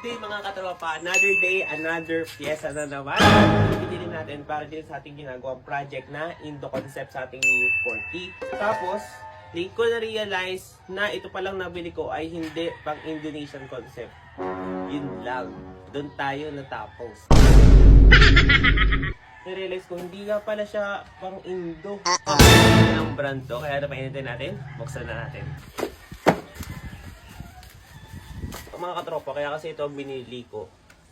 day mga katropa, another day, another pyesa na naman. Pinili natin para din sa ating ginagawang project na Indo Concept sa ating New 40. Tapos, late ko na-realize na ito palang nabili ko ay hindi pang Indonesian concept. Yun lang. Doon tayo natapos. Na-realize ko, hindi nga pala siya pang Indo. Ang brand to, kaya napainitin natin. Buksan na natin. Mga katropa, kaya kasi ito binili ko.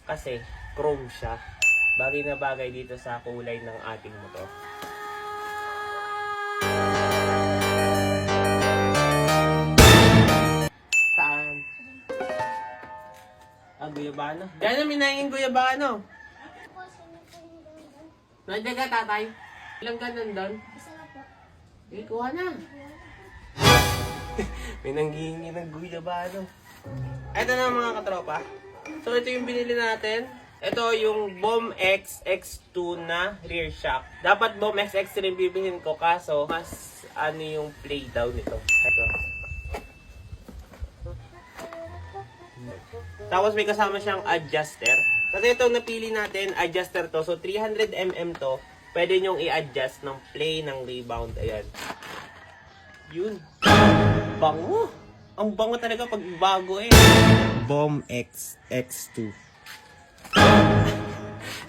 Kasi chrome siya. Bagay na bagay dito sa kulay ng ating motor. Saan? Guyabano. Diyan namin nanging guyabano. Nandiyan ka, tatay? Ilang ganun doon? Isa na po. Kuha na. May nanghihingi ng guyabano. Ito na mga katropa. So ito yung binili natin. Ito yung Boom X X2 na rear shock. Dapat Boom X X3 bibilhin ko kaso mas ano yung play down nito. Ito. Tapos may kasama siyang adjuster. Kasi itong napili natin, adjuster to. So 300mm to. Pwede nyong i-adjust ng play ng rebound. Ayan. Yun. Bango. Ang bango talaga pag bago eh. Boom X X2.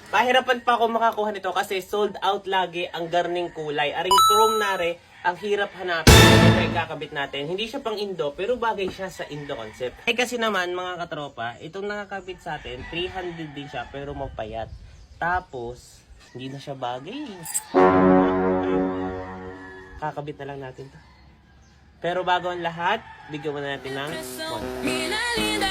Pahirapan pa ako makakuha nito kasi sold out lagi ang garning kulay. Aring chrome nare, ang hirap hanapin. Ito yung kakabit natin. Hindi siya pang Indo, pero bagay siya sa Indo concept. Eh kasi naman mga katropa, itong nakakabit sa atin, 300 din siya pero mapayat. Tapos, hindi na siya bagay. Kakabit na lang natin to. Pero bago ang lahat, bigyan mo na natin ng 1.